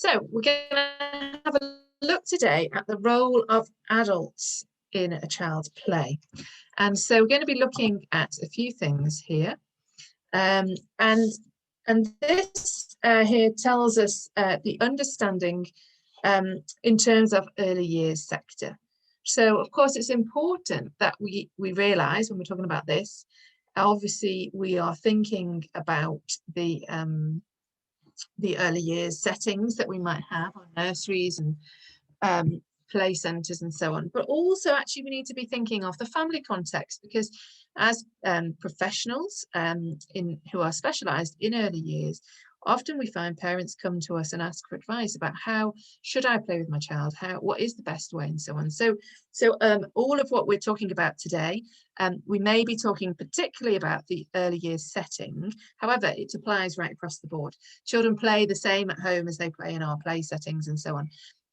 So we're going to have a look today at the role of adults in a child's play. And so we're going to be looking at a few things here. And this here tells us the understanding in terms of early years sector. So of course it's important that we realise when we're talking about this, obviously we are thinking about the early years settings that we might have on nurseries and play centres and so on, but also actually we need to be thinking of the family context, because as professionals who are specialised in early years, often we find parents come to us and ask for advice about how should I play with my child, what is the best way, and so on. So all of what we're talking about today, we may be talking particularly about the early years setting. However, it applies right across the board. Children play the same at home as they play in our play settings and so on.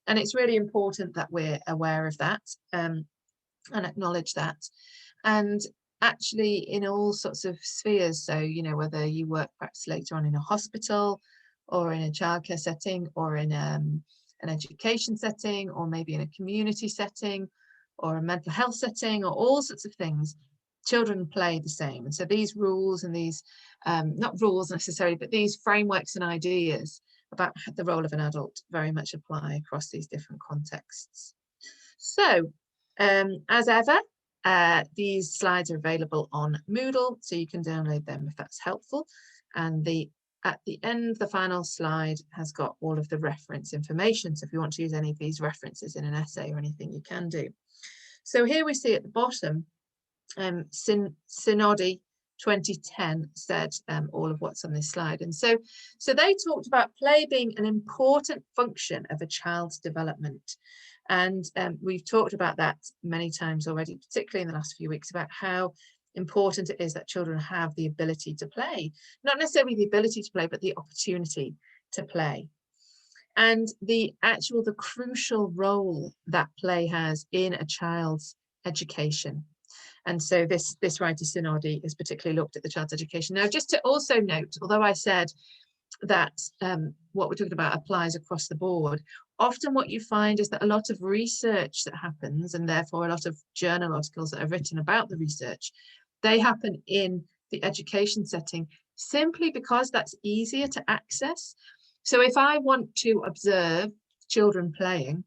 And it's really important that we're aware of that and acknowledge that. And actually in all sorts of spheres, so whether you work perhaps later on in a hospital or in a childcare setting or in an education setting or maybe in a community setting or a mental health setting or all sorts of things, children play the same. And so these rules and these not rules necessarily, but these frameworks and ideas about the role of an adult very much apply across these different contexts. So as ever, these slides are available on Moodle, so you can download them if that's helpful. And at the end, the final slide has got all of the reference information. So if you want to use any of these references in an essay or anything, you can do. So here we see at the bottom, Synodi 2010 said all of what's on this slide. And so they talked about play being an important function of a child's development. And we've talked about that many times already, particularly in the last few weeks, about how important it is that children have the ability to play, not necessarily the ability to play, but the opportunity to play. And the crucial role that play has in a child's education. And so this writer, Synodi, has particularly looked at the child's education. Now, just to also note, although I said that what we're talking about applies across the board, often what you find is that a lot of research that happens, and therefore a lot of journal articles that are written about the research, they happen in the education setting simply because that's easier to access. So if I want to observe children playing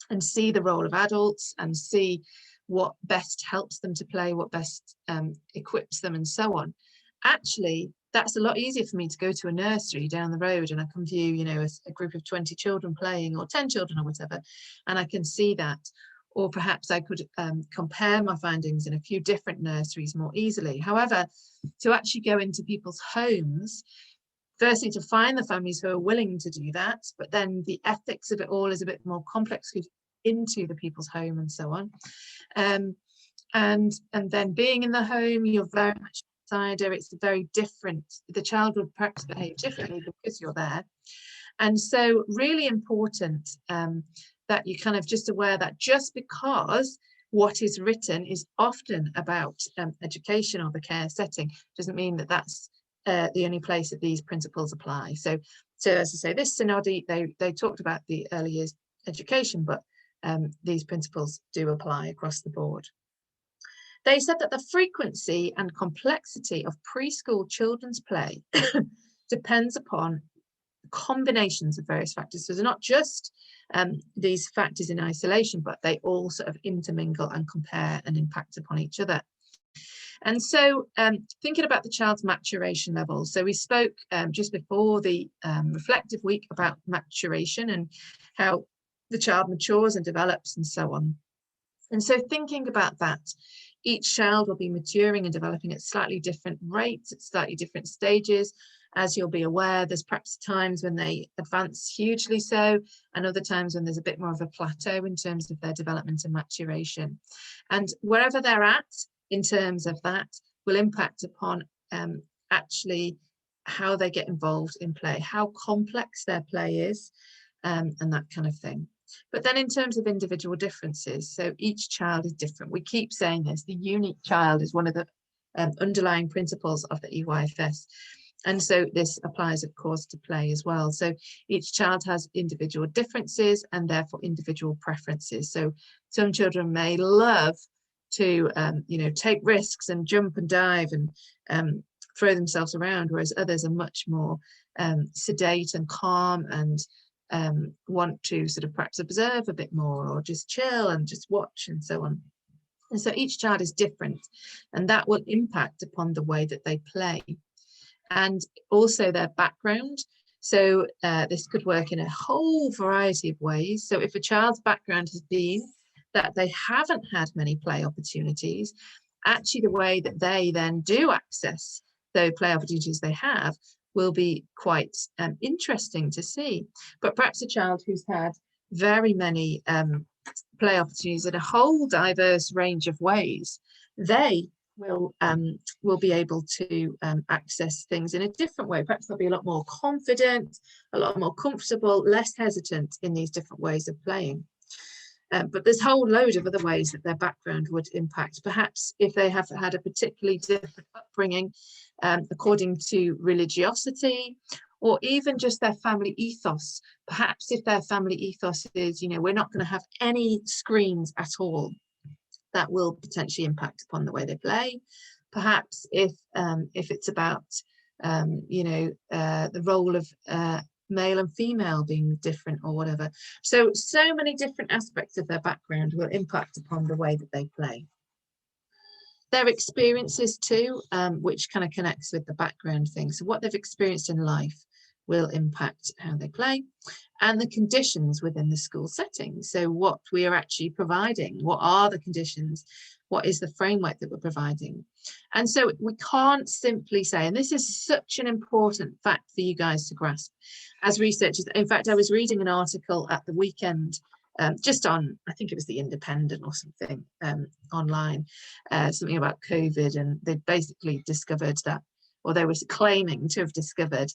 and see the role of adults and see what best helps them to play, what best equips them and so on, actually that's a lot easier for me to go to a nursery down the road and I can view a group of 20 children playing or 10 children or whatever, and I can see that. Or perhaps I could compare my findings in a few different nurseries more easily. However, to actually go into people's homes, firstly to find the families who are willing to do that, but then the ethics of it all is a bit more complex into the people's home and so on. And then being in the home, you're very much outsider. It's very different. The child would perhaps behave differently because you're there. And so really important that you kind of just aware that just because what is written is often about education or the care setting doesn't mean that that's the only place that these principles apply. So as I say, this Synodi, they talked about the early years education, but these principles do apply across the board. They said that the frequency and complexity of preschool children's play depends upon combinations of various factors. So they're not just these factors in isolation, but they all sort of intermingle and compare and impact upon each other. And so thinking about the child's maturation level. So we spoke just before the reflective week about maturation and how the child matures and develops and so on. And so thinking about that, each child will be maturing and developing at slightly different rates, at slightly different stages. As you'll be aware, there's perhaps times when they advance hugely so, and other times when there's a bit more of a plateau in terms of their development and maturation. And wherever they're at in terms of that will impact upon actually how they get involved in play, how complex their play is, and that kind of thing. But then in terms of individual differences, so each child is different. We keep saying this, the unique child is one of the underlying principles of the EYFS. And so this applies, of course, to play as well. So each child has individual differences and therefore individual preferences. So some children may love to, take risks and jump and dive and throw themselves around, whereas others are much more sedate and calm and want to sort of perhaps observe a bit more or just chill and just watch and so on. And so each child is different, and that will impact upon the way that they play. And also their background. So this could work in a whole variety of ways. So if a child's background has been that they haven't had many play opportunities, actually the way that they then do access those play opportunities they have will be quite interesting to see. But perhaps a child who's had very many play opportunities in a whole diverse range of ways, they will be able to access things in a different way. Perhaps they'll be a lot more confident, a lot more comfortable, less hesitant in these different ways of playing. But there's a whole load of other ways that their background would impact. Perhaps if they have had a particularly different upbringing according to religiosity, or even just their family ethos. Perhaps if their family ethos is, we're not going to have any screens at all, that will potentially impact upon the way they play. Perhaps if it's about the role of male and female being different or whatever. So many different aspects of their background will impact upon the way that they play. Their experiences too, which kind of connects with the background thing. So what they've experienced in life will impact how they play, and the conditions within the school setting. So what we are actually providing, what are the conditions, what is the framework that we're providing? And so we can't simply say, and this is such an important fact for you guys to grasp as researchers. In fact, I was reading an article at the weekend, just on, I think it was the Independent or something online, something about COVID, and they basically discovered that, or they were claiming to have discovered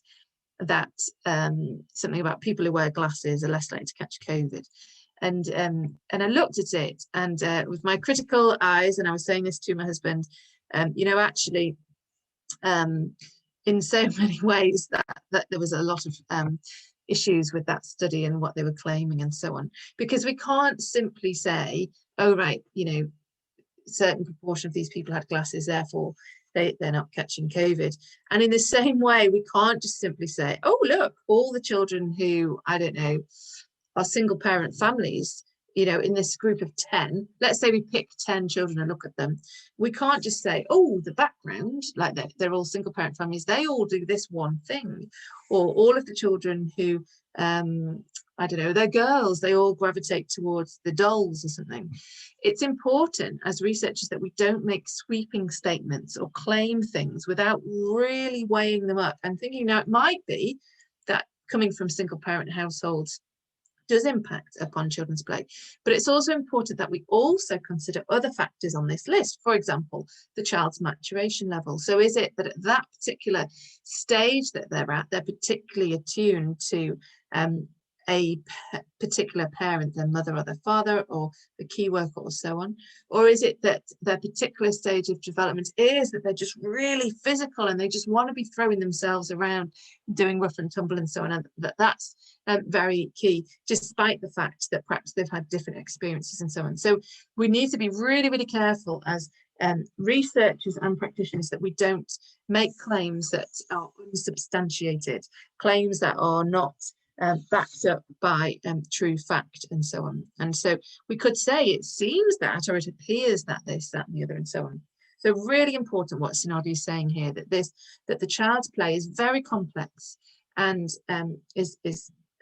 that something about people who wear glasses are less likely to catch COVID. And I looked at it, and with my critical eyes, and I was saying this to my husband, actually, in so many ways that there was a lot of issues with that study and what they were claiming and so on, because we can't simply say, oh right, certain proportion of these people had glasses, therefore they're not catching COVID. And in the same way, we can't just simply say, oh look, all the children who, I don't know, are single parent families, in this group of 10, let's say we pick 10 children and look at them, we can't just say, oh, the background, like they're all single parent families, they all do this one thing, or all of the children who I don't know, they're girls, they all gravitate towards the dolls or something. It's important as researchers that we don't make sweeping statements or claim things without really weighing them up and thinking, now it might be that coming from single parent households does impact upon children's play, but it's also important that we also consider other factors on this list. For example, the child's maturation level. So is it that at that particular stage that they're at, they're particularly attuned to a particular parent, their mother or their father, or the key worker, or so on? Or is it that their particular stage of development is that they're just really physical and they just want to be throwing themselves around, doing rough and tumble and so on, and that's very key, despite the fact that perhaps they've had different experiences and so on. So we need to be really, really careful as researchers and practitioners that we don't make claims that are unsubstantiated, claims that are not backed up by true fact and so on. And so we could say it seems that, or it appears that this, that and the other and so on. So really important what Sonali is saying here, that the child's play is very complex and is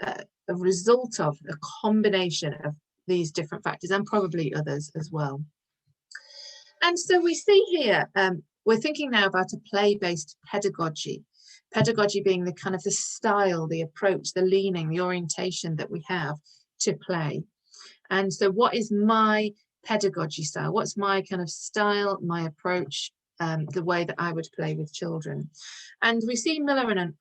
a result of a combination of these different factors and probably others as well. And so we see here, we're thinking now about a play-based pedagogy. Pedagogy being the kind of the style, the approach, the leaning, the orientation that we have to play. And so what is my pedagogy style? What's my kind of style, my approach, the way that I would play with children? And we see Miller and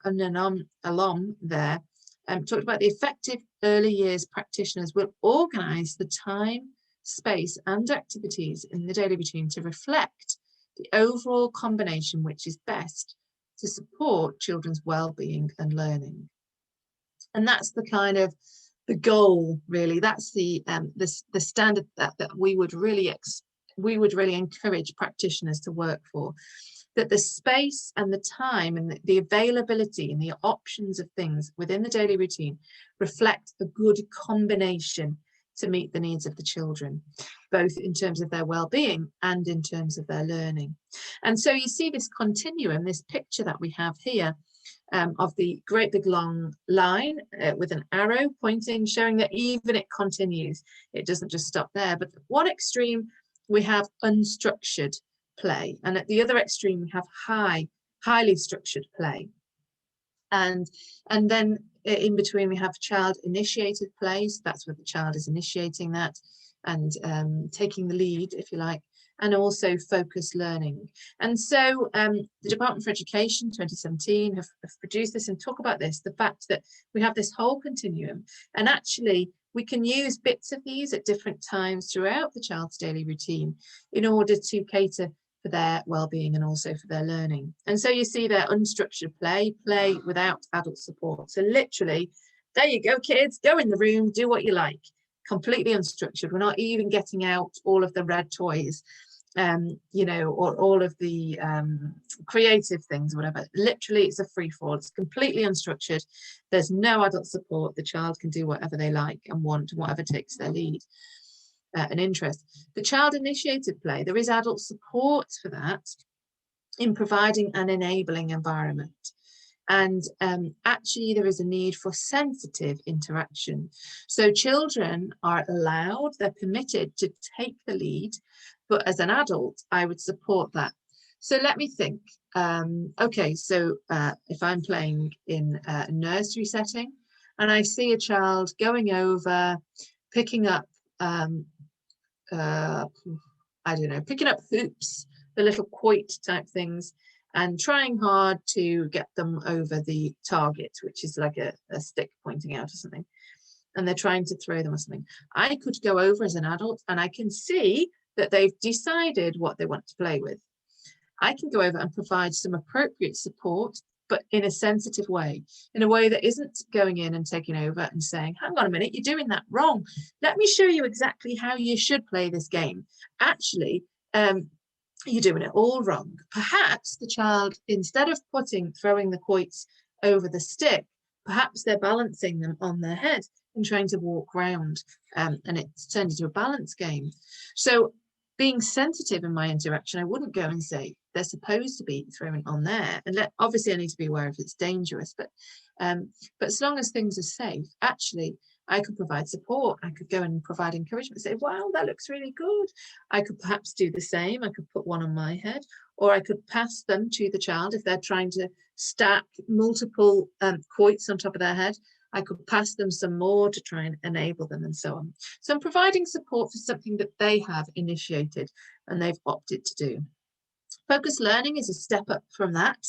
Alom there talked about the effective early years practitioners will organise the time, space and activities in the daily routine to reflect the overall combination which is best to support children's well-being and learning. And that's the kind of the goal, really. That's the standard that we would really encourage practitioners to work for, that the space and the time and the availability and the options of things within the daily routine reflect a good combination to meet the needs of the children, both in terms of their well-being and in terms of their learning. And so you see this continuum, this picture that we have here, of the great big long line with an arrow pointing, showing that even it continues. It doesn't just stop there. But at one extreme, we have unstructured play, and at the other extreme, we have highly structured play. And then in between, we have child-initiated play. So that's where the child is initiating that and taking the lead, if you like, and also focused learning. And so the Department for Education 2017 have produced this and talk about this, the fact that we have this whole continuum, and actually we can use bits of these at different times throughout the child's daily routine in order to cater for their well-being and also for their learning. And so you see their unstructured play without adult support. So literally, there you go, kids, go in the room, do what you like. Completely unstructured. We're not even getting out all of the red toys, you know, or all of the creative things, whatever. Literally, it's a free fall. It's completely unstructured. There's no adult support. The child can do whatever they like and want, whatever takes their lead and interest. The child-initiated play, there is adult support for that in providing an enabling environment. And actually, there is a need for sensitive interaction. So children are allowed, they're permitted to take the lead, but as an adult, I would support that. So let me think. Okay, so if I'm playing in a nursery setting and I see a child going over, picking up, I don't know, picking up hoops, the little quoit type things, and trying hard to get them over the target, which is like a stick pointing out or something, and they're trying to throw them or something. I could go over as an adult and I can see that they've decided what they want to play with. I can go over and provide some appropriate support, but in a sensitive way, in a way that isn't going in and taking over and saying, hang on a minute, you're doing that wrong. Let me show you exactly how you should play this game. Actually, you're doing it all wrong. Perhaps the child, instead of throwing the quoits over the stick, perhaps they're balancing them on their head and trying to walk round, and it's turned into a balance game. So being sensitive in my interaction, I wouldn't go and say they're supposed to be throwing on there. And obviously I need to be aware if it's dangerous, but as long as things are safe, actually, I could provide support. I could go and provide encouragement, say, wow, that looks really good. I could perhaps do the same. I could put one on my head, or I could pass them to the child if they're trying to stack multiple quoits on top of their head. I could pass them some more to try and enable them and so on. So I'm providing support for something that they have initiated and they've opted to do. Focused learning is a step up from that,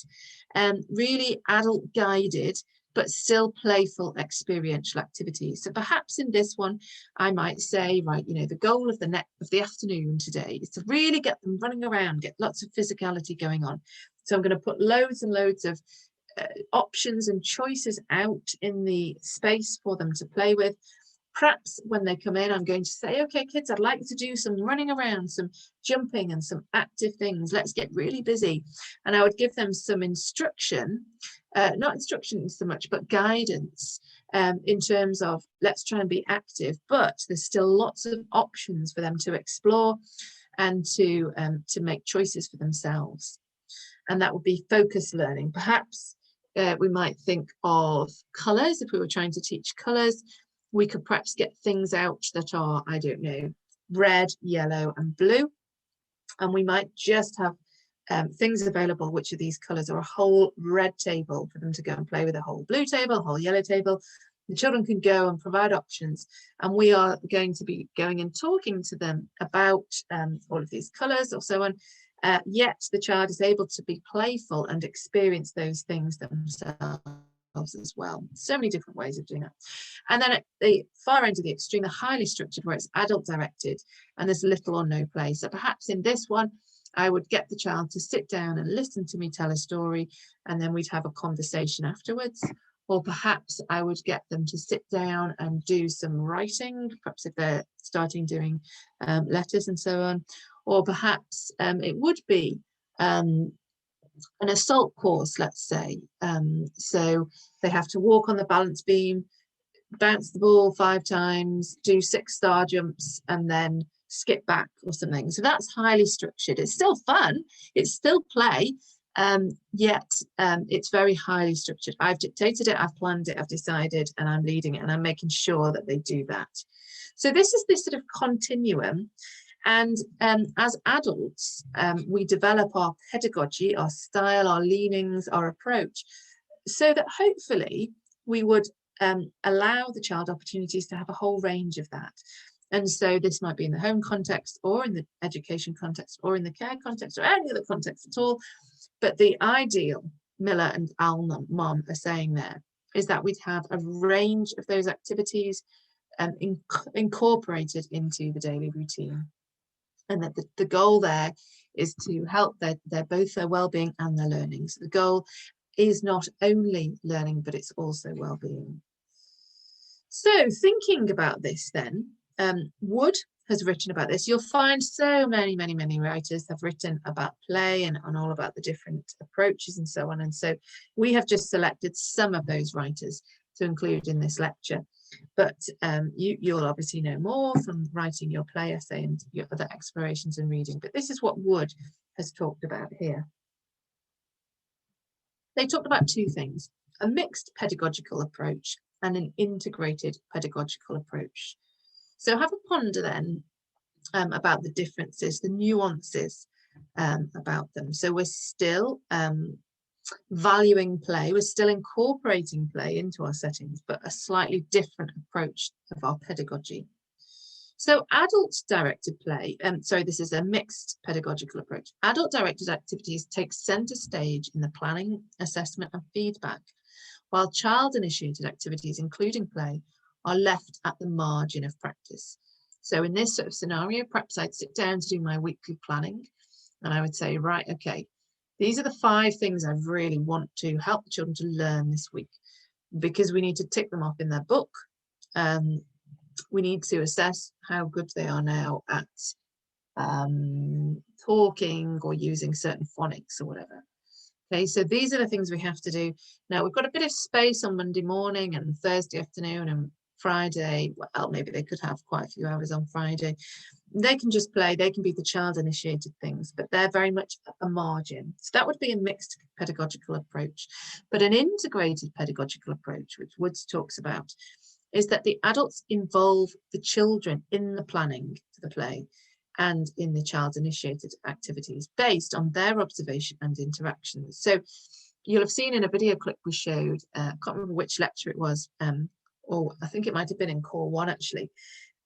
really adult guided, but still playful experiential activities. So perhaps in this one, I might say, right, you know, the goal of the afternoon today is to really get them running around, get lots of physicality going on. So I'm going to put loads and loads of options and choices out in the space for them to play with. Perhaps when they come in, I'm going to say, okay, kids, I'd like to do some running around, some jumping and some active things. Let's get really busy. And I would give them some instruction, not instruction so much, but guidance in terms of let's try and be active, but there's still lots of options for them to explore and to make choices for themselves. And that would be focused learning. Perhaps we might think of colours. If we were trying to teach colours, we could perhaps get things out that are, I don't know, red, yellow and blue. And we might just have things available, which are these colours, or a whole red table for them to go and play with, a whole blue table, a whole yellow table. The children can go and provide options. And we are going to be going and talking to them about all of these colours or so on. Yet the child is able to be playful and experience those things themselves as well. So many different ways of doing that. And then at the far end of the extreme, the highly structured, where it's adult directed and there's little or no play. So perhaps in this one, I would get the child to sit down and listen to me tell a story, and then we'd have a conversation afterwards. Or perhaps I would get them to sit down and do some writing, perhaps if they're starting doing letters and so on. Or perhaps it would be an assault course, let's say. So they have to walk on the balance beam, bounce the ball 5 times, do 6 star jumps, and then skip back or something. So that's highly structured. It's still fun, it's still play, yet it's very highly structured. I've dictated it, I've planned it, I've decided, and I'm leading it, and I'm making sure that they do that. So this is this sort of continuum. And as adults, we develop our pedagogy, our style, our leanings, our approach, so that hopefully we would allow the child opportunities to have a whole range of that. And so this might be in the home context, or in the education context, or in the care context, or any other context at all. But the ideal, Miller and Almond are saying there, is that we'd have a range of those activities incorporated into the daily routine. And that the goal there is to help both their well-being and their learning. So the goal is not only learning, but it's also well-being. So thinking about this then, Wood has written about this. You'll find so many writers have written about play and all about the different approaches and so on. And so we have just selected some of those writers to include in this lecture. But you'll obviously know more from writing your play essay and your other explorations and reading. But this is what Wood has talked about here. They talked about 2 things: a mixed pedagogical approach and an integrated pedagogical approach. So have a ponder then about the differences, the nuances about them. So we're still valuing play, we're still incorporating play into our settings, but a slightly different approach of our pedagogy. So adult-directed play, this is a mixed pedagogical approach. Adult-directed activities take centre stage in the planning, assessment and feedback, while child-initiated activities, including play, are left at the margin of practice. So in this sort of scenario, perhaps I'd sit down to do my weekly planning, and I would say, right, okay, these are the 5 things I really want to help the children to learn this week, because we need to tick them off in their book. We need to assess how good they are now at talking or using certain phonics or whatever. Okay, so these are the things we have to do. Now we've got a bit of space on Monday morning and Thursday afternoon and Friday. Well, maybe they could have quite a few hours on Friday. They can just play, they can be the child initiated things, but they're very much at a margin. So that would be a mixed pedagogical approach. But an integrated pedagogical approach, which Woods talks about, is that the adults involve the children in the planning for the play and in the child initiated activities based on their observation and interactions. So you'll have seen in a video clip we showed, I can't remember which lecture it was, or I think it might have been in Core 1 actually,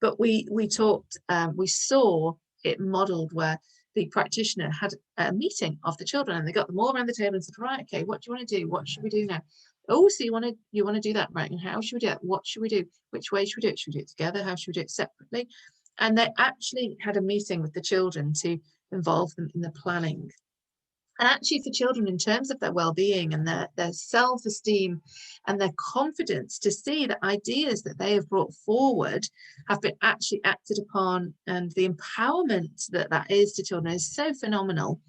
but we saw it modelled where the practitioner had a meeting of the children, and they got them all around the table and said, right, okay, what do you want to do? What should we do now? Oh, so you want to do that, right? And how should we do it? What should we do? Which way should we do it? Should we do it together? How should we do it separately? And they actually had a meeting with the children to involve them in the planning. And actually for children, in terms of their well-being and their self-esteem and their confidence, to see that ideas that they have brought forward have been actually acted upon, and the empowerment that is to children is so phenomenal.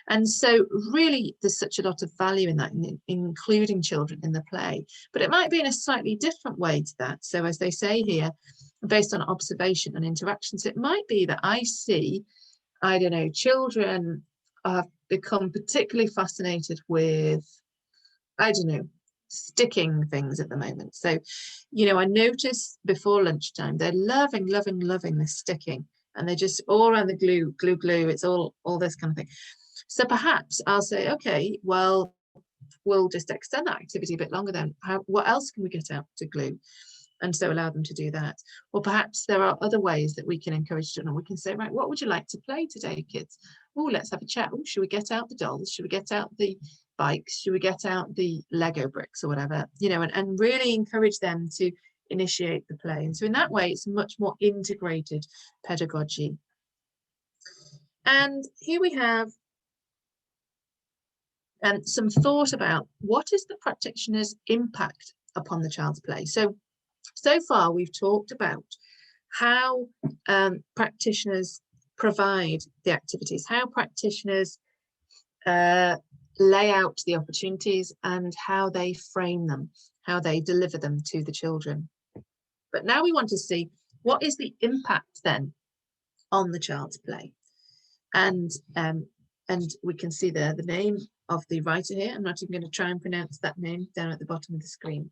And so really there's such a lot of value in that, in including children in the play. But it might be in a slightly different way to that. So as they say here, based on observation and interactions, it might be that I see, I don't know, children have become particularly fascinated with, I don't know, sticking things at the moment. So, you know, I notice before lunchtime, they're loving the sticking, and they're just all around the glue, it's all this kind of thing. So perhaps I'll say, okay, well, we'll just extend that activity a bit longer then. What else can we get out to glue? And so allow them to do that. Or perhaps there are other ways that we can encourage children. We can say, right, what would you like to play today, kids? Oh, let's have a chat. Oh, should we get out the dolls? Should we get out the bikes? Should we get out the Lego bricks or whatever? You know, and really encourage them to initiate the play. And so in that way, it's much more integrated pedagogy. And here we have some thought about what is the practitioner's impact upon the child's play. So far we've talked about how practitioners provide the activities, how practitioners lay out the opportunities, and how they frame them, how they deliver them to the children. But now we want to see what is the impact then on the child's play. And we can see there the name of the writer here. I'm not even going to try and pronounce that name down at the bottom of the screen.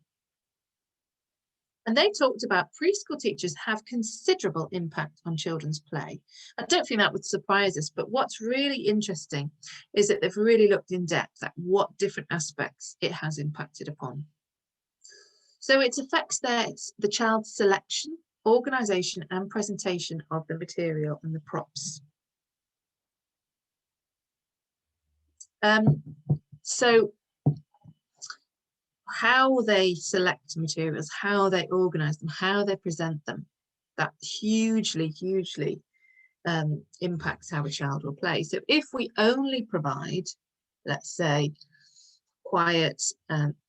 And they talked about preschool teachers have considerable impact on children's play. I don't think that would surprise us, but what's really interesting is that they've really looked in depth at what different aspects it has impacted upon. So it affects the child's selection, organisation and presentation of the material and the props. So how they select materials, how they organise them, how they present them, that hugely impacts how a child will play. So if we only provide, let's say, quiet,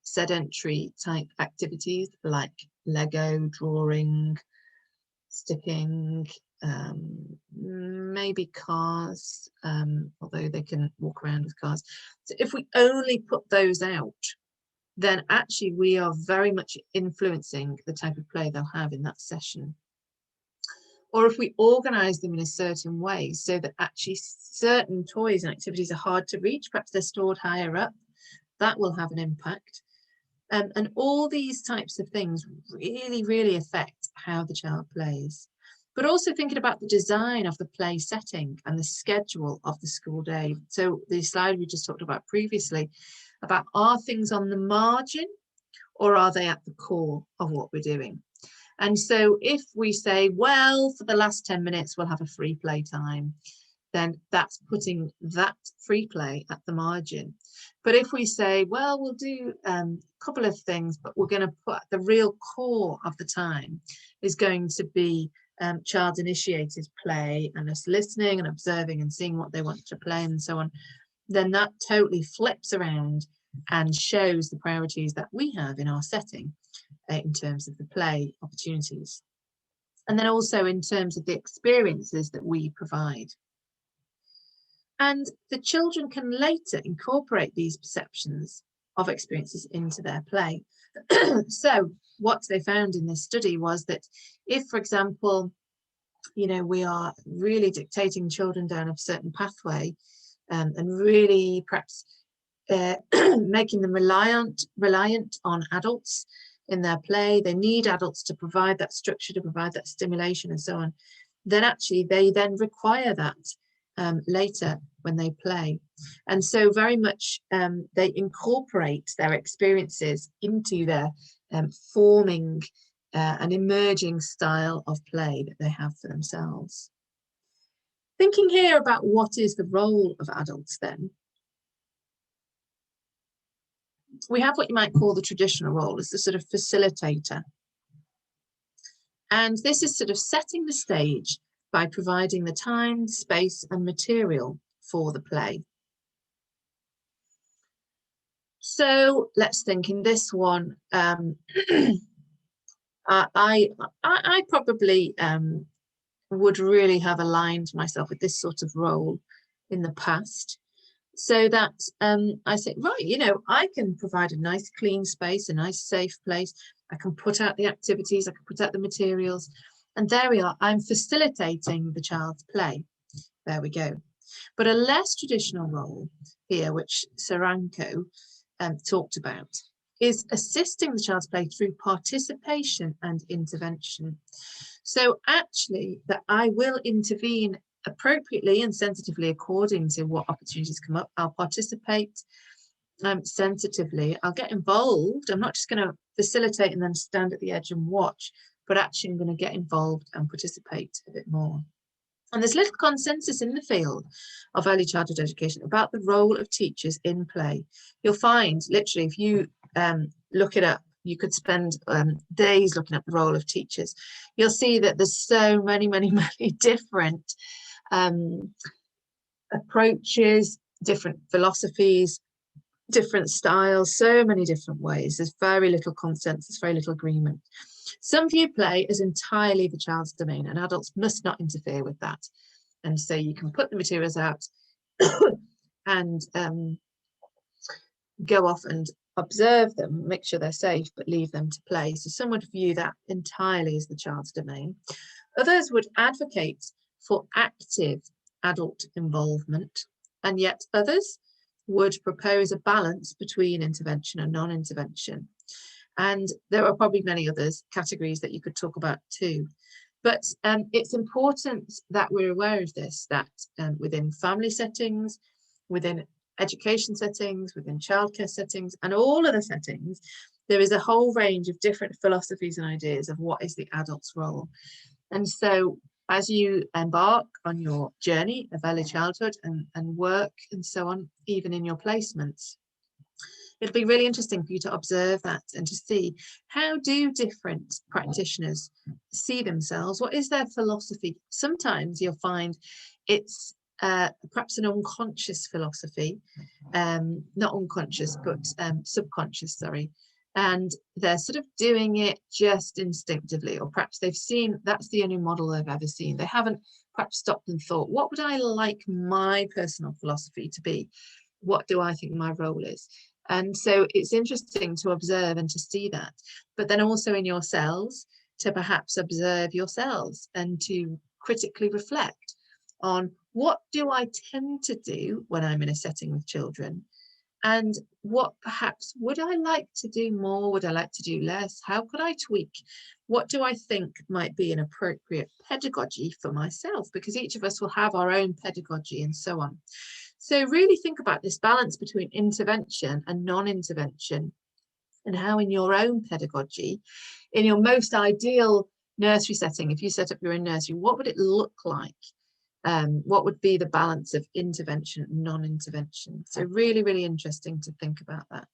sedentary type activities like Lego, drawing, sticking, maybe cars, although they can walk around with cars. So if we only put those out, then actually we are very much influencing the type of play they'll have in that session. Or if we organise them in a certain way so that actually certain toys and activities are hard to reach, perhaps they're stored higher up, that will have an impact. And all these types of things really affect how the child plays. But also thinking about the design of the play setting and the schedule of the school day. So the slide we just talked about previously, about are things on the margin or are they at the core of what we're doing? And so if we say, well, for the last 10 minutes, we'll have a free play time, then that's putting that free play at the margin. But if we say, well, we'll do a couple of things, but we're going to put the real core of the time is going to be child initiated play and us listening and observing and seeing what they want to play and so on, then that totally flips around and shows the priorities that we have in our setting in terms of the play opportunities. And then also in terms of the experiences that we provide. And the children can later incorporate these perceptions of experiences into their play. So what they found in this study was that if, for example, you know, we are really dictating children down a certain pathway and really perhaps making them reliant on adults in their play, they need adults to provide that structure, to provide that stimulation and so on, then actually they then require that later when they play. And so very much they incorporate their experiences into their forming an emerging style of play that they have for themselves. Thinking here about what is the role of adults then, we have what you might call the traditional role as the sort of facilitator. And this is sort of setting the stage by providing the time, space and material for the play. So let's think in this one, I probably would really have aligned myself with this sort of role in the past, so that I said, right, you know, I can provide a nice clean space, a nice safe place. I can put out the activities, I can put out the materials, and there we are. I'm facilitating the child's play. There we go. But a less traditional role here, which Saranko talked about, is assisting the child's play through participation and intervention. So actually that I will intervene appropriately and sensitively according to what opportunities come up. I'll participate sensitively. I'll get involved. I'm not just going to facilitate and then stand at the edge and watch, but actually I'm going to get involved and participate a bit more. And there's little consensus in the field of early childhood education about the role of teachers in play. You'll find literally if you look it up, you could spend days looking at the role of teachers. You'll see that there's so many different approaches, different philosophies, different styles, so many different ways. There's very little consensus, very little agreement. Some view play as entirely the child's domain, and adults must not interfere with that. And so you can put the materials out and go off and observe them, make sure they're safe, but leave them to play. So some would view that entirely as the child's domain. Others would advocate for active adult involvement, and yet others would propose a balance between intervention and non-intervention. And there are probably many others categories that you could talk about too. But it's important that we're aware of this, that within family settings, within education settings, within childcare settings, and all other settings, there is a whole range of different philosophies and ideas of what is the adult's role. And so as you embark on your journey of early childhood and work and so on, even in your placements, it'll be really interesting for you to observe that and to see how do different practitioners see themselves, what is their philosophy. Sometimes you'll find it's perhaps an unconscious philosophy, not unconscious, but subconscious, sorry. And they're sort of doing it just instinctively, or perhaps they've seen that's the only model they've ever seen. They haven't perhaps stopped and thought, what would I like my personal philosophy to be? What do I think my role is? And so it's interesting to observe and to see that, but then also in yourselves to perhaps observe yourselves and to critically reflect on what do I tend to do when I'm in a setting with children, and what perhaps would I like to do more, would I like to do less, how could I tweak, what do I think might be an appropriate pedagogy for myself, because each of us will have our own pedagogy and so on. So really think about this balance between intervention and non-intervention, and how in your own pedagogy, in your most ideal nursery setting, if you set up your own nursery, what would it look like? What would be the balance of intervention and non-intervention? So really, really interesting to think about that.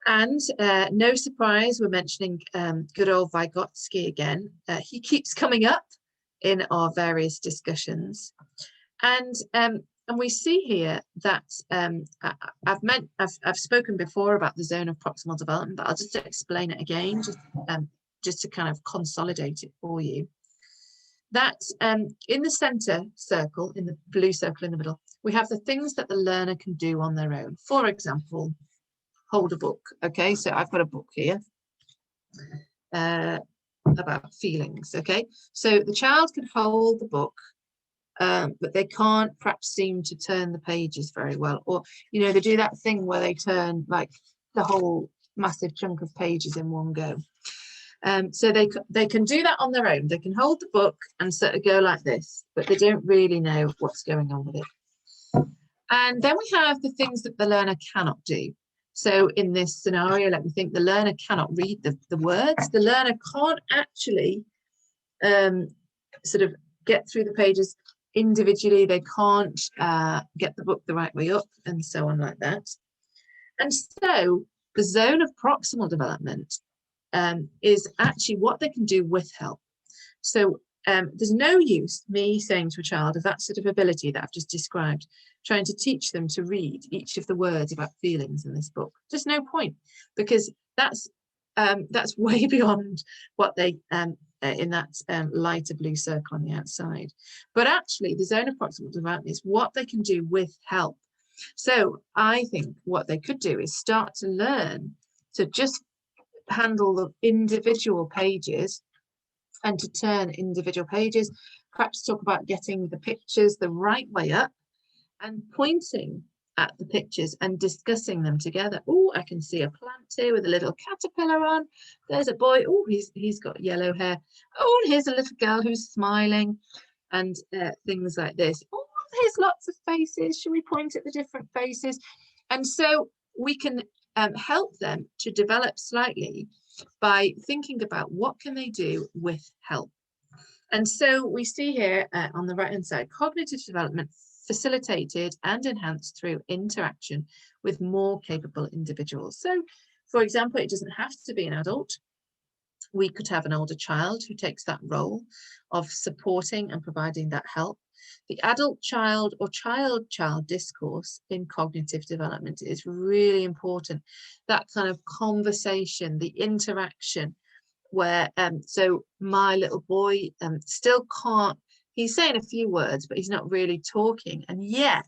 And no surprise, we're mentioning good old Vygotsky again. He keeps coming up in our various discussions. And we see here that I've spoken before about the zone of proximal development, but I'll just explain it again, just to kind of consolidate it for you. That in the center circle, in the blue circle in the middle, we have the things that the learner can do on their own. For example, hold a book. Okay, so I've got a book here about feelings. Okay, so the child can hold the book, but they can't perhaps seem to turn the pages very well, or they do that thing where they turn like the whole massive chunk of pages in one go. So they can do that on their own. They can hold the book and sort of go like this, but they don't really know what's going on with it. And then we have the things that the learner cannot do. So in this scenario, let me think, the learner cannot read the words. The learner can't actually sort of get through the pages individually. They can't get the book the right way up and so on like that. And so the zone of proximal development is actually what they can do with help. So there's no use me saying to a child of that sort of ability that I've just described, trying to teach them to read each of the words about feelings in this book. Just no point, because that's way beyond what they in that lighter blue circle on the outside. But actually the zone of proximal development is what they can do with help. So I think what they could do is start to learn to just handle the individual pages and to turn individual pages, perhaps talk about getting the pictures the right way up and pointing at the pictures and discussing them together. Oh, I can see a plant here with a little caterpillar on. There's a boy. Oh, he's got yellow hair. Oh, and here's a little girl who's smiling, and things like this. Oh, there's lots of faces. Should we point at the different faces? And so we can help them to develop slightly by thinking about what can they do with help. And so we see here on the right hand side, cognitive development facilitated and enhanced through interaction with more capable individuals. So for example, it doesn't have to be an adult. We could have an older child who takes that role of supporting and providing that help. The adult-child or child-child discourse in cognitive development is really important. That kind of conversation, the interaction, where so my little boy still can't, he's saying a few words, but he's not really talking, and yet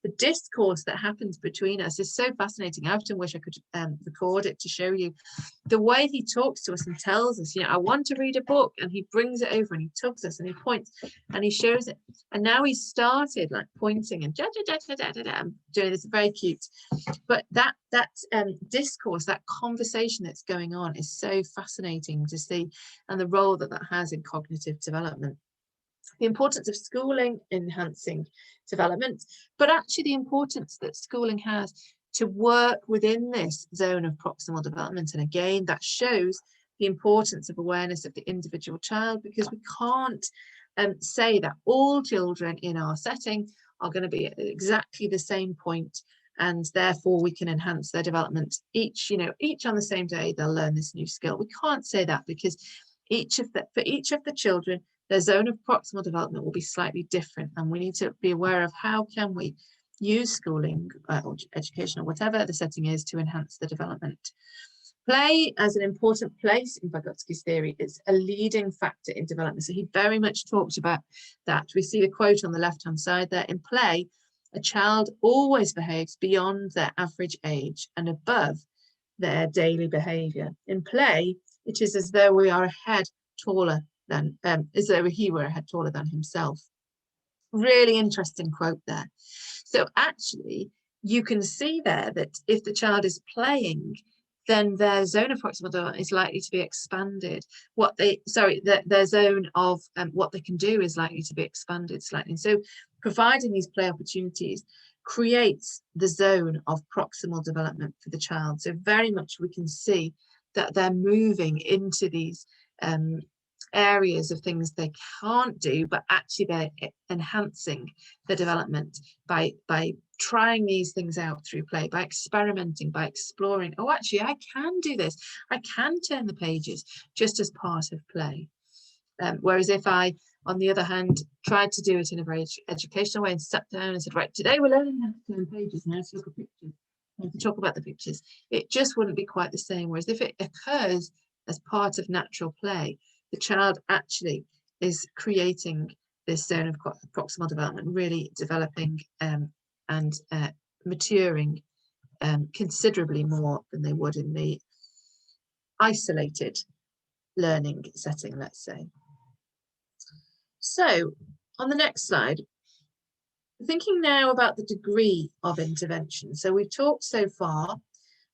the discourse that happens between us is so fascinating. I often wish I could record it to show you the way he talks to us and tells us, I want to read a book, and he brings it over and he tugs us and he points and he shows it. And now he's started like pointing and doing this, very cute. But that discourse, that conversation that's going on is so fascinating to see, and the role that has in cognitive development. The importance of schooling enhancing development, but actually the importance that schooling has to work within this zone of proximal development. And again, that shows the importance of awareness of the individual child, because we can't say that all children in our setting are going to be at exactly the same point, and therefore we can enhance their development each on the same day they'll learn this new skill. We can't say that, because for each of the children, their zone of proximal development will be slightly different, and we need to be aware of how can we use schooling or education or whatever the setting is to enhance the development. Play as an important place in Vygotsky's theory is a leading factor in development. So he very much talked about that. We see the quote on the left-hand side there. In play, a child always behaves beyond their average age and above their daily behavior. In play, it is as though we are a head taller than, as though he were a head taller than himself. Really interesting quote there. So actually, you can see there that if the child is playing, then their zone of proximal development is likely to be expanded. Their zone of what they can do is likely to be expanded slightly. And so providing these play opportunities creates the zone of proximal development for the child. So very much we can see that they're moving into these areas of things they can't do, but actually they're enhancing the development by trying these things out through play, by experimenting, by exploring. Oh, actually, I can do this. I can turn the pages just as part of play. Whereas if I, on the other hand, tried to do it in a very educational way and sat down and said, right, today we're learning how to turn pages and how to look at pictures, and to talk about the pictures, it just wouldn't be quite the same. Whereas if it occurs as part of natural play, the child actually is creating this zone of proximal development, really developing and maturing considerably more than they would in the isolated learning setting, let's say. So on the next slide, thinking now about the degree of intervention. So we've talked so far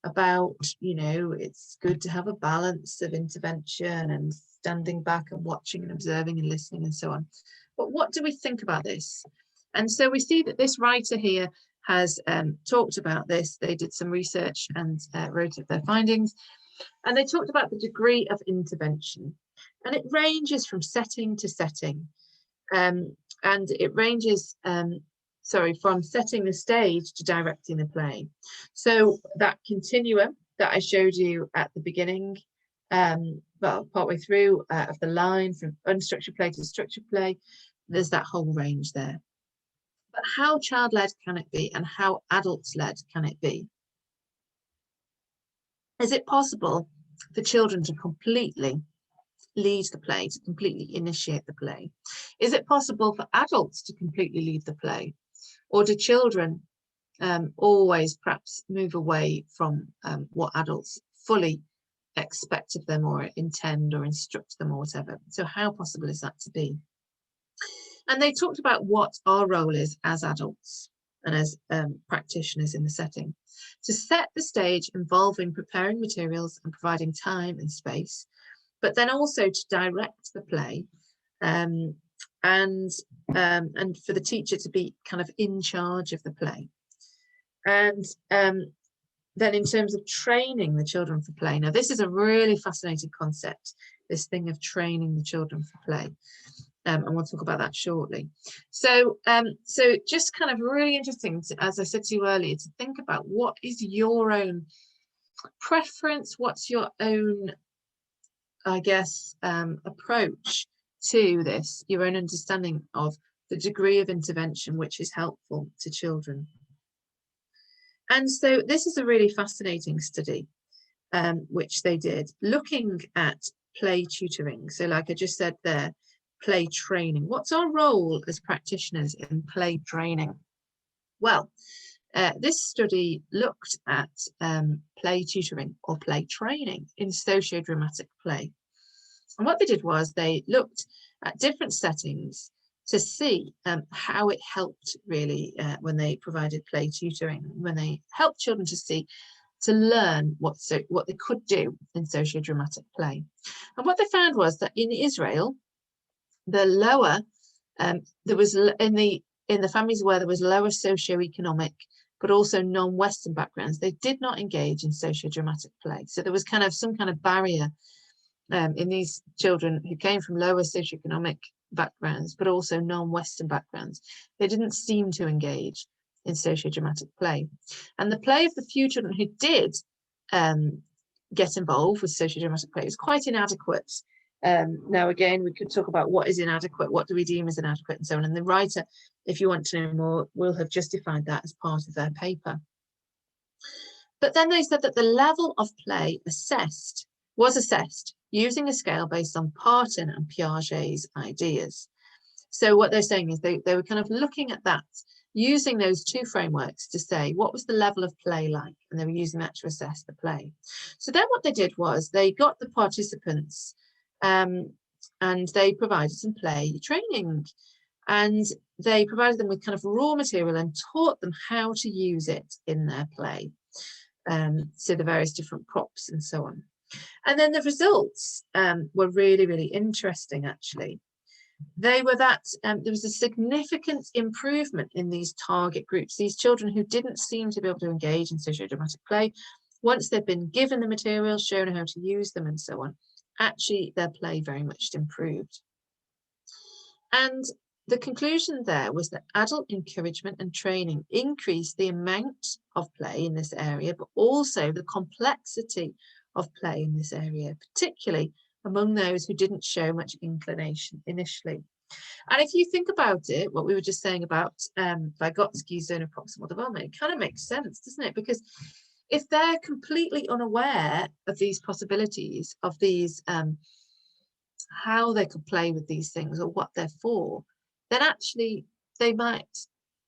about, it's good to have a balance of intervention and standing back and watching and observing and listening and so on. But what do we think about this? And so we see that this writer here has talked about this. They did some research and wrote up their findings. And they talked about the degree of intervention. And it ranges from setting to setting. And it ranges, from setting the stage to directing the play. So that continuum that I showed you at the beginning, partway through of the line from unstructured play to structured play, there's that whole range there. But how child-led can it be, and how adults-led can it be? Is it possible for children to completely lead the play, to completely initiate the play? Is it possible for adults to completely lead the play? Or do children always perhaps move away from what adults fully expect of them or intend or instruct them or whatever? So how possible is that to be? And they talked about what our role is as adults and as practitioners in the setting. To set the stage involving preparing materials and providing time and space, but then also to direct the play and for the teacher to be kind of in charge of the play. And then in terms of training the children for play, now this is a really fascinating concept, this thing of training the children for play. And we'll talk about that shortly. So just kind of really interesting, as I said to you earlier, to think about what is your own preference, what's your own, I guess, approach to this, your own understanding of the degree of intervention which is helpful to children. And so this is a really fascinating study, which they did, looking at play tutoring. So like I just said there, play training. What's our role as practitioners in play training? Well, this study looked at play tutoring or play training in socio-dramatic play. And what they did was they looked at different settings to see how it helped really when they provided play tutoring, when they helped children to learn what they could do in socio-dramatic play. And what they found was that in Israel, the lower there was in the families where there was lower socioeconomic but also non-Western backgrounds, they did not engage in socio-dramatic play. So there was kind of some kind of barrier in these children who came from lower socioeconomic backgrounds but also non-Western backgrounds. They didn't seem to engage in socio-dramatic play. And the play of the few children who did get involved with socio-dramatic play was quite inadequate. Now, again, we could talk about what is inadequate, what do we deem as inadequate, and so on. And the writer, if you want to know more, will have justified that as part of their paper. But then they said that the level of play was assessed using a scale based on Parton and Piaget's ideas. So what they're saying is they were kind of looking at that, using those two frameworks to say what was the level of play like, and they were using that to assess the play. So then what they did was they got the participants and they provided some play training, and they provided them with kind of raw material and taught them how to use it in their play. So the various different props and so on. And then the results were really, really interesting, actually. They were that there was a significant improvement in these target groups, these children who didn't seem to be able to engage in socio-dramatic play. Once they've been given the materials, shown how to use them and so on, actually their play very much improved. And the conclusion there was that adult encouragement and training increased the amount of play in this area, but also the complexity of play in this area, particularly among those who didn't show much inclination initially. And if you think about it, what we were just saying about Vygotsky's zone of proximal development, it kind of makes sense, doesn't it? Because if they're completely unaware of these possibilities, of these, how they could play with these things or what they're for, then actually they might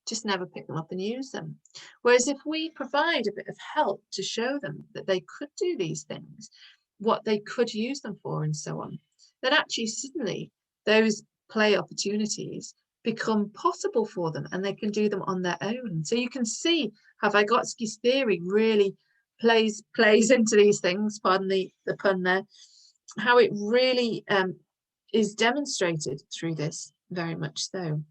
just never pick them up and use them. Whereas if we provide a bit of help to show them that they could do these things, what they could use them for and so on, then actually suddenly those play opportunities become possible for them and they can do them on their own. So you can see how Vygotsky's theory really plays into these things, pardon the pun there, how it really is demonstrated through this, very much so.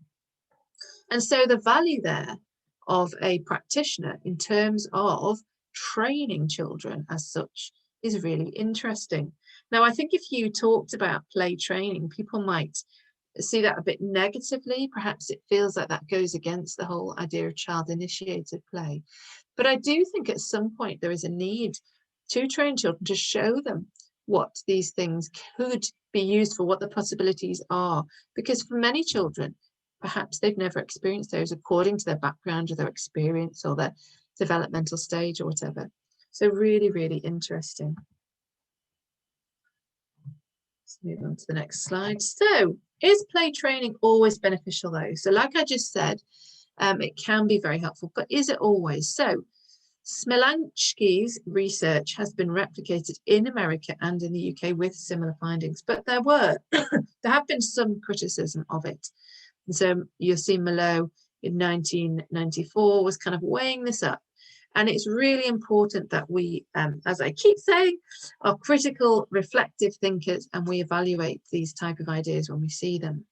And so the value there of a practitioner in terms of training children as such is really interesting. Now, I think if you talked about play training, people might see that a bit negatively. Perhaps it feels like that goes against the whole idea of child-initiated play. But I do think at some point there is a need to train children, to show them what these things could be used for, what the possibilities are. Because for many children, perhaps they've never experienced those according to their background or their experience or their developmental stage or whatever. So really, really interesting. Let's move on to the next slide. So is play training always beneficial though? So like I just said, it can be very helpful, but is it always? So Smilansky's research has been replicated in America and in the UK with similar findings, but there have been some criticism of it. And so you'll see Malot in 1994 was kind of weighing this up. And it's really important that we, as I keep saying, are critical, reflective thinkers, and we evaluate these type of ideas when we see them.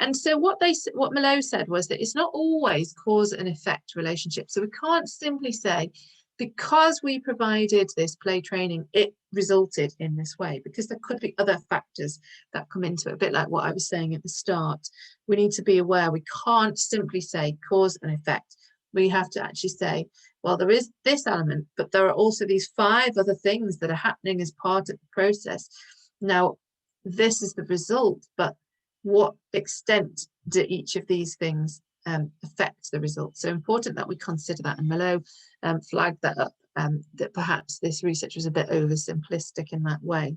And so what Malot said was that it's not always cause and effect relationship. So we can't simply say, because we provided this play training, it resulted in this way, because there could be other factors that come into it, a bit like what I was saying at the start. We need to be aware we can't simply say cause and effect. We have to actually say, well, there is this element, but there are also these 5 other things that are happening as part of the process. Now, this is the result, but what extent do each of these things affect the results? So important that we consider that, and Malo flagged that up, that perhaps this research was a bit oversimplistic in that way.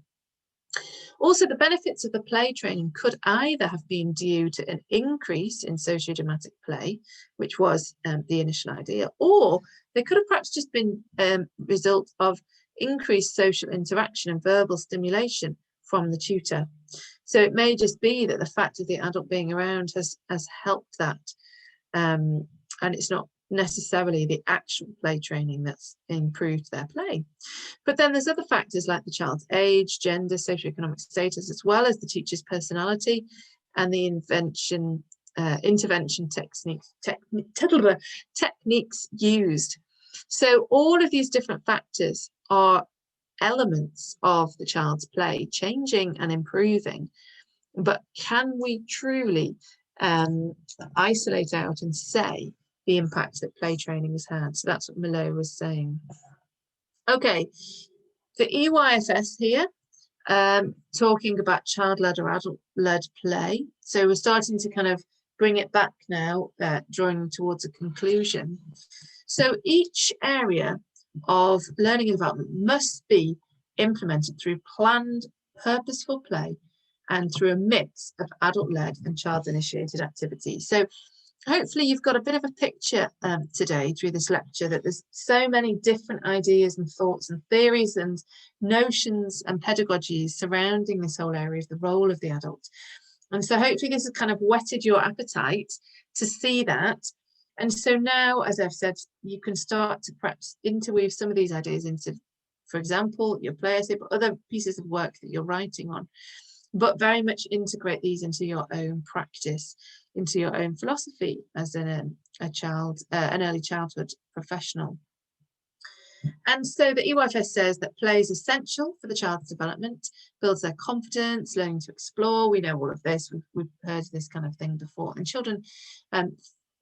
Also, the benefits of the play training could either have been due to an increase in sociodramatic play, which was the initial idea, or they could have perhaps just been result of increased social interaction and verbal stimulation from the tutor. So it may just be that the fact of the adult being around has helped that, and it's not necessarily the actual play training that's improved their play. But then there's other factors like the child's age, gender, socioeconomic status, as well as the teacher's personality and the intervention techniques used. So all of these different factors are elements of the child's play, changing and improving. But can we truly isolate out and say the impact that play training has had? So that's what Malo was saying. Okay, the EYFS here, talking about child-led or adult-led play. So we're starting to kind of bring it back now, drawing towards a conclusion. So each area of learning and development must be implemented through planned, purposeful play and through a mix of adult-led and child-initiated activities. So hopefully you've got a bit of a picture today through this lecture that there's so many different ideas and thoughts and theories and notions and pedagogies surrounding this whole area of the role of the adult. And so hopefully this has kind of whetted your appetite to see that. And so now, as I've said, you can start to perhaps interweave some of these ideas into, for example, your play essay, but other pieces of work that you're writing on, but very much integrate these into your own practice, into your own philosophy as an early childhood professional. And so the EYFS says that play is essential for the child's development, builds their confidence, learning to explore. We know all of this, we've heard this kind of thing before. And children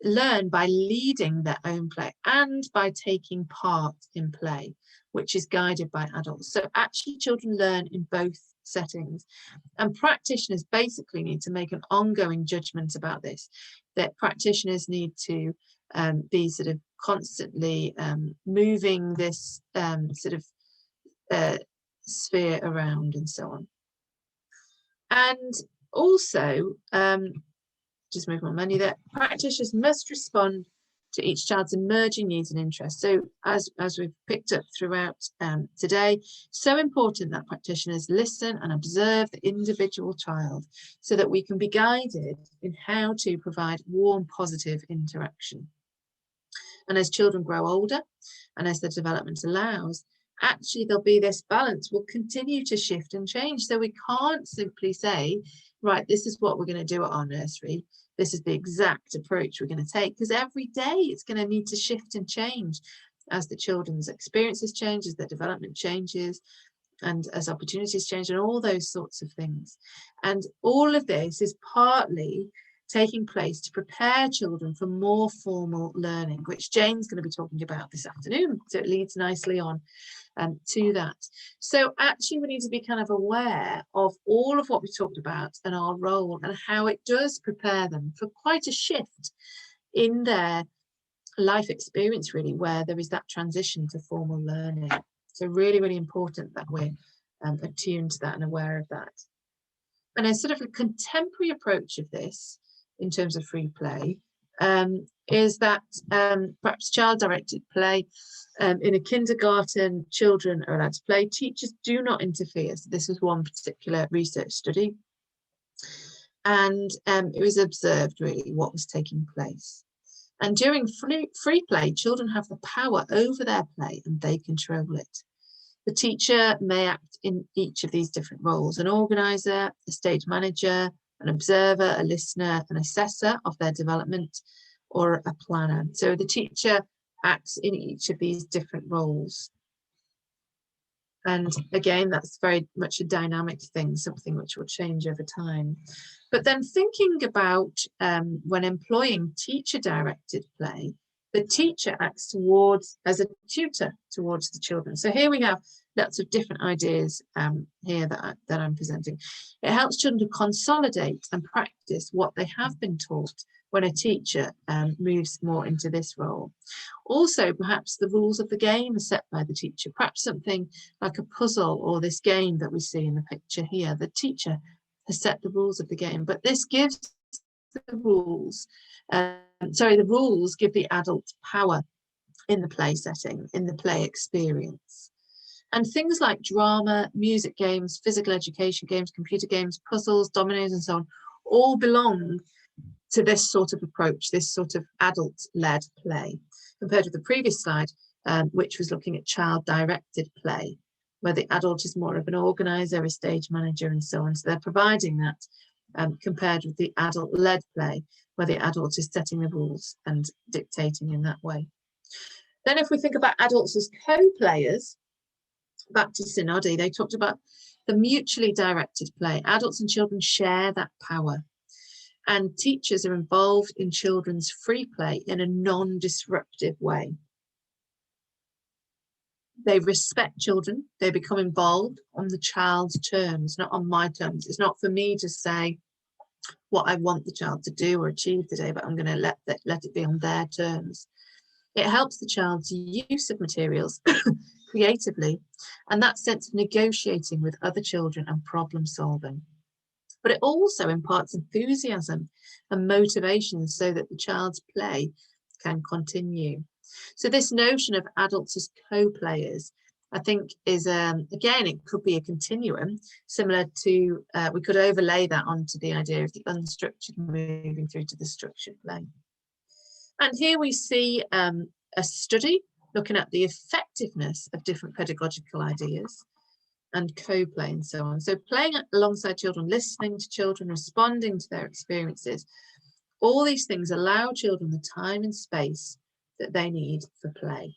learn by leading their own play and by taking part in play, which is guided by adults. So actually children learn in both settings, and practitioners basically need to make an ongoing judgment about this, that practitioners need to be sort of constantly moving this sort of sphere around and so on. And also, just move my menu there, practitioners must respond to each child's emerging needs and interests. So as we've picked up throughout today, so important that practitioners listen and observe the individual child so that we can be guided in how to provide warm, positive interaction. And as children grow older and as the development allows, actually there'll be this balance will continue to shift and change. So we can't simply say, right, this is what we're going to do at our nursery. This is the exact approach we're going to take, because every day it's going to need to shift and change as the children's experiences change, as their development changes, and as opportunities change, and all those sorts of things. And all of this is partly taking place to prepare children for more formal learning, which Jane's going to be talking about this afternoon. So it leads nicely on to that. So actually we need to be kind of aware of all of what we talked about and our role and how it does prepare them for quite a shift in their life experience, really, where there is that transition to formal learning. So really, really important that we're attuned to that and aware of that. And a sort of a contemporary approach of this in terms of free play is that perhaps child-directed play. In a kindergarten, children are allowed to play. Teachers do not interfere. So this was one particular research study. And it was observed really what was taking place. And during free play, children have the power over their play and they control it. The teacher may act in each of these different roles: an organizer, a stage manager, an observer, a listener, an assessor of their development, or a planner. So the teacher acts in each of these different roles. And again, that's very much a dynamic thing, something which will change over time. But then thinking about when employing teacher-directed play, The teacher acts as a tutor towards the children. So here we have lots of different ideas here that I'm presenting. It helps children to consolidate and practice what they have been taught when a teacher moves more into this role. Also, perhaps the rules of the game are set by the teacher, perhaps something like a puzzle or this game that we see in the picture here. The teacher has set the rules of the game, but this gives the rules, the rules give the adult power in the play setting, in the play experience. And things like drama, music games, physical education games, computer games, puzzles, dominoes, and so on, all belong to this sort of approach, this sort of adult-led play, compared with the previous slide, which was looking at child-directed play, where the adult is more of an organizer, a stage manager, and so on. So they're providing that, compared with the adult-led play, where the adult is setting the rules and dictating in that way. Then if we think about adults as co-players, back to Synodi, they talked about the mutually directed play. Adults and children share that power, and teachers are involved in children's free play in a non-disruptive way. They respect children, they become involved on the child's terms, not on my terms. It's not for me to say what I want the child to do or achieve today, but I'm going to let it be on their terms. It helps the child's use of materials creatively, and that sense of negotiating with other children and problem solving. But it also imparts enthusiasm and motivation so that the child's play can continue. So this notion of adults as co-players, I think is, again, it could be a continuum, similar to, we could overlay that onto the idea of the unstructured moving through to the structured play. And here we see a study looking at the effectiveness of different pedagogical ideas and co-play and so on. So playing alongside children, listening to children, responding to their experiences, all these things allow children the time and space that they need for play.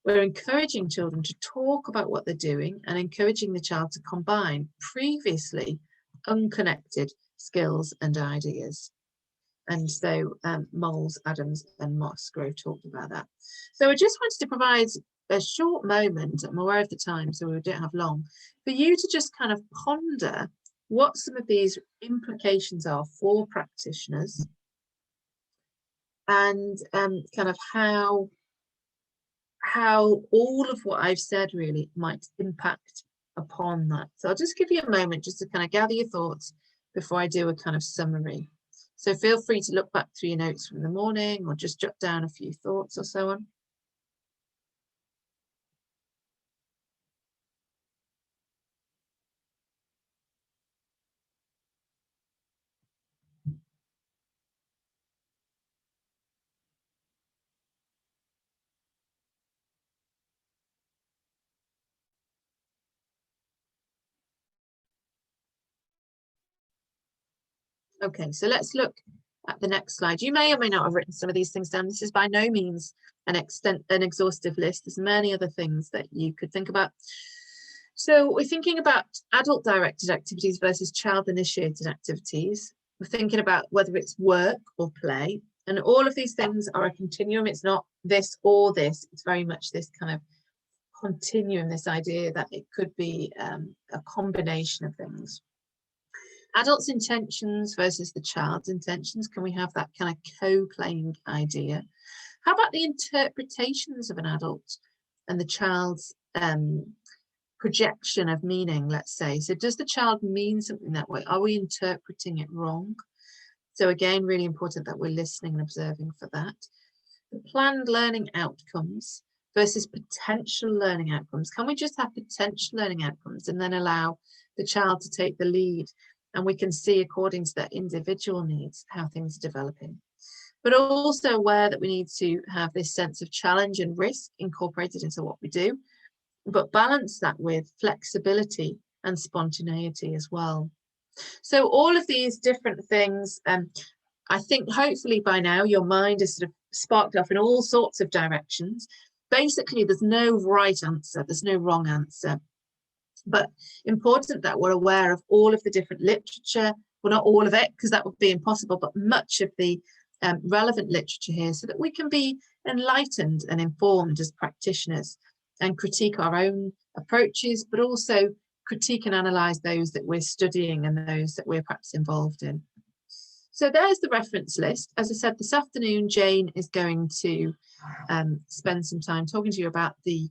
We're encouraging children to talk about what they're doing and encouraging the child to combine previously unconnected skills and ideas. And so Moles, Adams and Musgrove talked about that. So I just wanted to provide a short moment, I'm aware of the time so we don't have long, for you to just kind of ponder what some of these implications are for practitioners, and kind of how all of what I've said really might impact upon that. So I'll just give you a moment just to kind of gather your thoughts before I do a kind of summary. So feel free to look back through your notes from the morning or just jot down a few thoughts or so on. Okay, so let's look at the next slide. You may or may not have written some of these things down. This is by no means an exhaustive list. There's many other things that you could think about. So we're thinking about adult directed activities versus child initiated activities. We're thinking about whether it's work or play, and all of these things are a continuum. It's not this or this, it's very much this kind of continuum, this idea that it could be a combination of things. Adults' intentions versus the child's intentions. Can we have that kind of co-playing idea? How about the interpretations of an adult and the child's projection of meaning, let's say? So does the child mean something that way? Are we interpreting it wrong? So again, really important that we're listening and observing for that. The planned learning outcomes versus potential learning outcomes. Can we just have potential learning outcomes and then allow the child to take the lead? And we can see according to their individual needs how things are developing. But also aware that we need to have this sense of challenge and risk incorporated into what we do, but balance that with flexibility and spontaneity as well. So all of these different things, I think hopefully by now your mind is sort of sparked off in all sorts of directions. Basically, there's no right answer, there's no wrong answer. But important that we're aware of all of the different literature, well, not all of it, because that would be impossible, but much of the relevant literature here so that we can be enlightened and informed as practitioners and critique our own approaches, but also critique and analyse those that we're studying and those that we're perhaps involved in. So there's the reference list. As I said, this afternoon, Jane is going to spend some time talking to you about the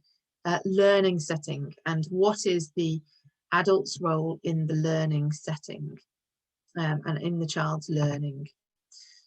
learning setting and what is the adult's role in the learning setting and in the child's learning.